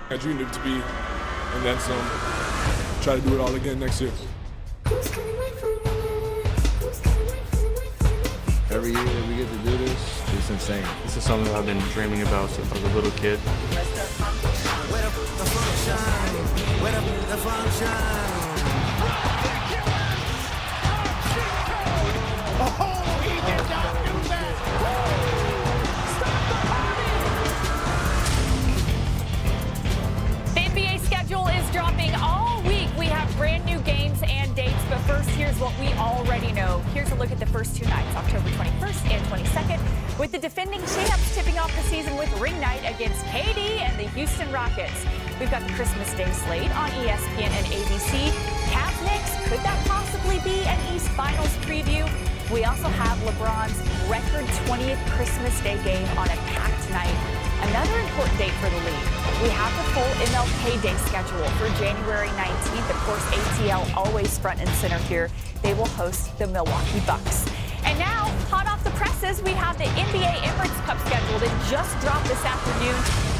I dreamed it to be, and then some. Try to do it all again next year. Every year that we get to do this, it's insane. This is something I've been dreaming about since I was a little kid. Oh, he did not do that! Stop the NBA schedule is dropping all week. We have brand new games and dates, but first, here's what we already know. Here's a look at the first two nights, October 21st and 22nd, with the defending champs tipping off the season with ring night against KD and the Houston Rockets. We've got the Christmas Day slate on ESPN and ABC. Cavs Knicks, could that possibly be an East Finals preview? We also have LeBron's record 20th Christmas Day game on a packed night. Another important date for the league. We have the full MLK Day schedule for January 19th. Of course, ATL always front and center here. They will host the Milwaukee Bucks. And now, hot off the presses, we have the NBA Emirates Cup scheduled. It just dropped this afternoon.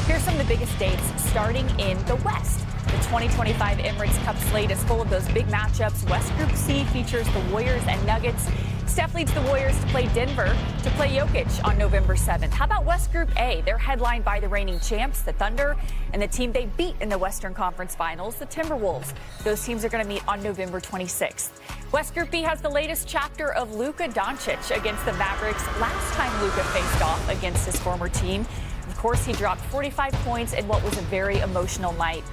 Here's some of the biggest dates starting in the West. The 2025 Emirates Cup slate is full of those big matchups. West Group C features the Warriors and Nuggets. Steph leads the Warriors to play Denver to play Jokic on November 7th. How about West Group A? They're headlined by the reigning champs, the Thunder, and the team they beat in the Western Conference Finals, the Timberwolves. Those teams are going to meet on November 26th. West Group B has the latest chapter of Luka Doncic against the Mavericks. Last time Luka faced off against his former team, of course, he dropped 45 points in what was a very emotional night.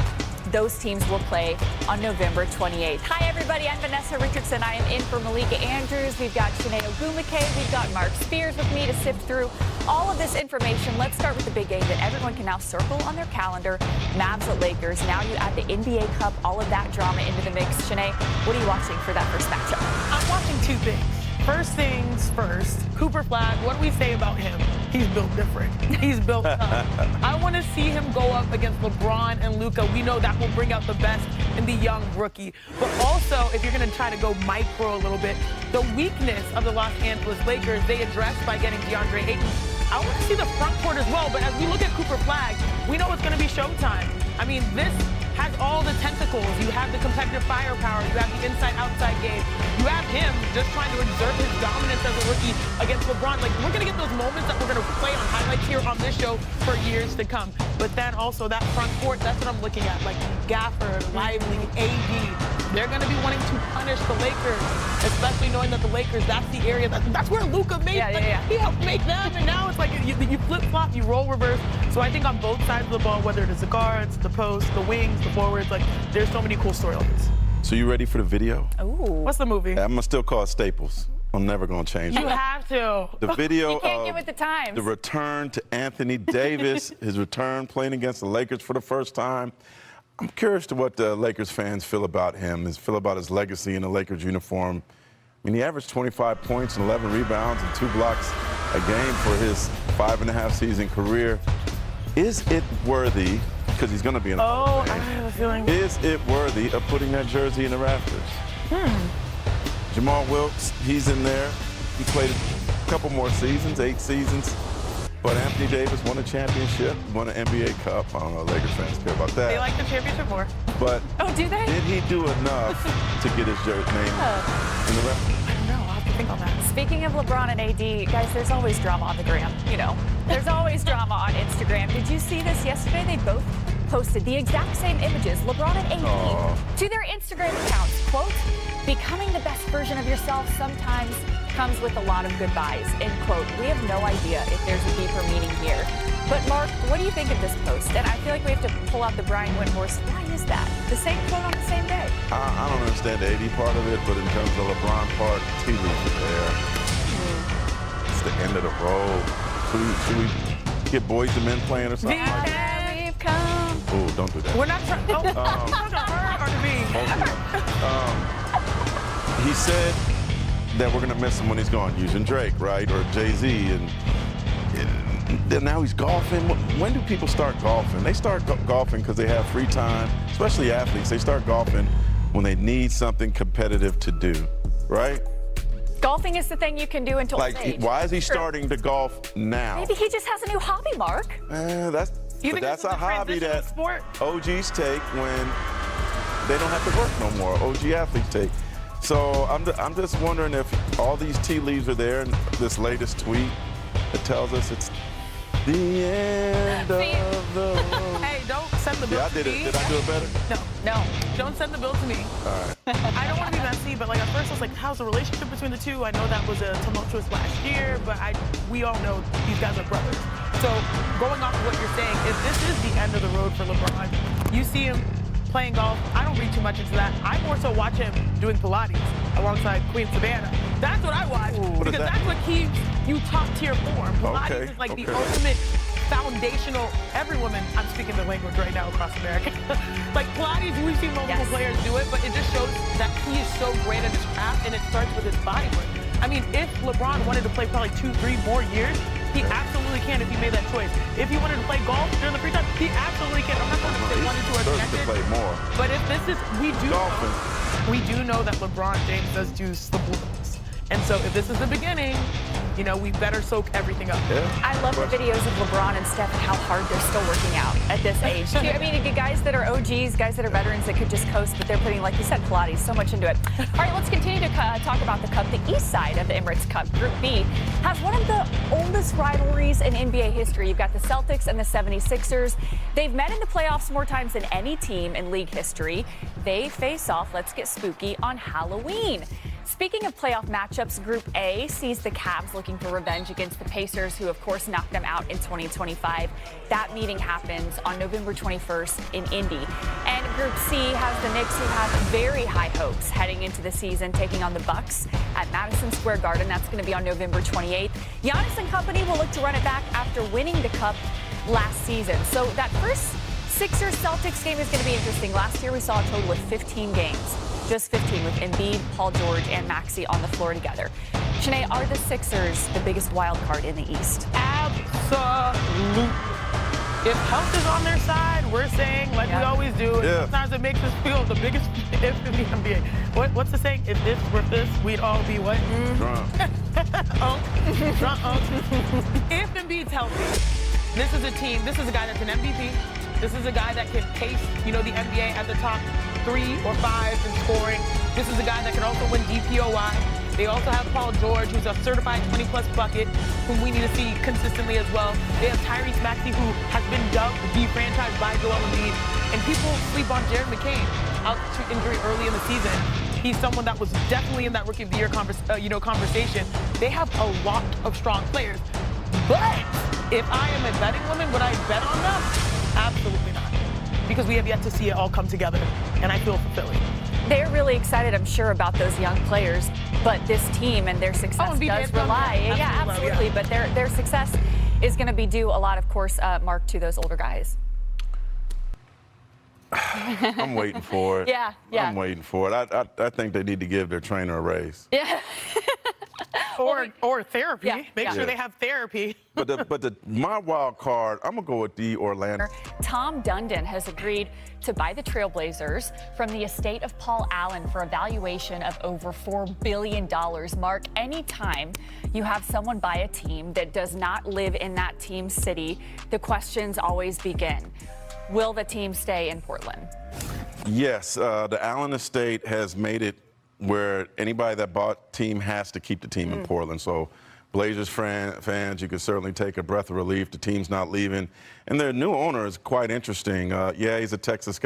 Those teams will play on November 28th. Hi, everybody. I'm Vanessa Richardson. I am in for Malika Andrews. We've got Shanae Ogumake. We've got Mark Spears with me to sift through all of this information. Let's start with the big game that everyone can now circle on their calendar. Mavs at Lakers. Now you add the NBA Cup, all of that drama into the mix. Shanae, what are you watching for that first matchup? I'm watching two things. First things first, Cooper Flag, what do we say about him? He's built different. He's built tough. I want to see him go up against LeBron and Luka. We know that will bring out the best in the young rookie. But also, if you're going to try to go micro a little bit, the weakness of the Los Angeles Lakers, they addressed by getting DeAndre Ayton. I want to see the front court as well, but as we look at Cooper Flag, we know it's going to be showtime. I mean, this has all the tentacles. You have the competitive firepower. You have the inside-outside game. You have him just trying to exert his dominance as a rookie against LeBron. Like, we're going to get those moments that we're going to play on highlights here on this show for years to come. But then also that front court, that's what I'm looking at. Like Gafford, Lively, AD. They're going to be wanting to punish the Lakers, especially knowing that the Lakers, that's the area, that's where Luka made. He helped make them, and now it's like you flip-flop, you roll reverse. So I think on both sides of the ball, whether it is the guards, the posts, the wings, the forwards, like there's so many cool storylines. So you ready for the video? Ooh. What's the movie? I'm gonna still call it Staples. I'm never gonna change it. You have to. The video You can't of get with the times. the return to Anthony Davis, his return playing against the Lakers for the first time. I'm curious to what the Lakers fans feel about him, feel about his legacy in the Lakers uniform. I mean, he averaged 25 points and 11 rebounds and 2 blocks a game for his 5.5 season career. Is it worthy, because he's going to be in the Hall of Fame, I have a feeling. is it worthy of putting that jersey in the rafters? Jamal Wilkes, he's in there. He played a couple more seasons, 8 seasons. But Anthony Davis won a championship, won an NBA Cup. I don't know, Lakers fans care about that. They like the championship more. But do they? did he do enough to get his jersey name in the rafters? I don't know. I'll have to think on that. Speaking of LeBron and AD, guys, there's always drama on the gram, you know. There's always drama on Instagram. Did you see this yesterday? They both posted the exact same images, LeBron and AD, to their Instagram accounts. Quote, becoming the best version of yourself sometimes comes with a lot of goodbyes, end quote. We have no idea if there's a deeper meaning here. But Mark, what do you think of this post? And I feel like we have to pull out the Brian Windhorst. Why is that? The same quote on the same day. I don't understand the AD part of it, but in terms of the LeBron part, tea leaves are there. It's the end of the road. Should we get Boys and Men playing or something? We've come. Oh, don't do that. We're not trying. Oh, or to me. He said that we're going to miss him when he's gone, using Drake, right, or Jay-Z, and then now he's golfing. When do people start golfing? They start golfing because they have free time, especially athletes. They start golfing when they need something competitive to do, right? Golfing is the thing you can do until Like, age. why is he starting to golf now? Maybe he just has a new hobby, Mark. That's You But think that's this is a hobby transitional that sport? OGs take when they don't have to work no more. OG athletes take. So I'm just wondering if all these tea leaves are there in this latest tweet that tells us it's the end of the road. Hey, don't send the bill Yeah, I to did me. it. Did I do it better? No. Don't send the bill to me. All right. I don't want to be messy, but like at first I was like, how's the relationship between the two? I know that was a tumultuous last year, but we all know these guys are brothers. So going off of what you're saying, if this is the end of the road for LeBron, you see him playing golf. I don't read too much into that. I more so watch him doing Pilates alongside Queen Savannah. That's what I watch because that's what keeps you top tier form. Pilates is like the ultimate foundational. Every woman, I'm speaking the language right now across America. Like Pilates, we've seen multiple players do it, but it just shows that he is so great at his craft, and it starts with his body work. I mean, if LeBron wanted to play probably 2-3 more years, he absolutely can if he made that choice. If he wanted to play golf during the free time, he absolutely can. I'm not going to say one and two are connected. To play more. But if this is, we do know that LeBron James does do subliminals. And so if this is the beginning, you know, we better soak everything up. Yeah. I love the videos of LeBron and Steph and how hard they're still working out at this age. Too. I mean, guys that are OGs, guys that are veterans that could just coast, but they're putting, like you said, Pilates, so much into it. All right, let's continue to talk about the Cup. The east side of the Emirates Cup, Group B, has one of the oldest rivalries in NBA history. You've got the Celtics and the 76ers. They've met in the playoffs more times than any team in league history. They face off, let's get spooky, on Halloween. Speaking of playoff matchups, Group A sees the Cavs looking for revenge against the Pacers, who, of course, knocked them out in 2025. That meeting happens on November 21st in Indy. And Group C has the Knicks, who have very high hopes heading into the season, taking on the Bucks at Madison Square Garden. That's going to be on November 28th. Giannis and company will look to run it back after winning the Cup last season. So that first Sixers-Celtics game is going to be interesting. Last year, we saw a total of 15 games. Just 15 with Embiid, Paul George, and Maxey on the floor together. Shanae, are the Sixers the biggest wild card in the East? Absolutely. If health is on their side, we're saying, like we always do, and sometimes it makes us feel the biggest if in the NBA. What's the saying? If this were this, we'd all be what? Drunk. Drunk. If Embiid's healthy, this is a team, this is a guy that's an MVP. This is a guy that can pace, you know, the NBA at the top 3 or 5 in scoring. This is a guy that can also win DPOY. They also have Paul George, who's a certified 20-plus bucket, whom we need to see consistently as well. They have Tyrese Maxey, who has been dubbed the franchise by Joel Embiid. And people sleep on Jared McCain out to injury early in the season. He's someone that was definitely in that Rookie of the Year conversation. They have a lot of strong players. But if I am a betting woman, would I bet on them? Absolutely not. Because we have yet to see it all come together, and I feel fulfilling. They're really excited, I'm sure, about those young players, but this team and their success does rely. Absolutely. But their success is going to be due a lot, of course, Mark, to those older guys. I'm waiting for it. Yeah. I'm waiting for it. I think they need to give their trainer a raise. Yeah. Or therapy. Make sure they have therapy. But my wild card, I'm gonna go with the Orlando. Tom Dundon has agreed to buy the Trailblazers from the estate of Paul Allen for a valuation of over $4 billion. Mark, anytime you have someone buy a team that does not live in that team's city, the questions always begin. Will the team stay in Portland? Yes, the Allen estate has made it where anybody that bought team has to keep the team in Portland. So Blazers fans, you can certainly take a breath of relief. The team's not leaving. And their new owner is quite interesting. Yeah, he's a Texas guy.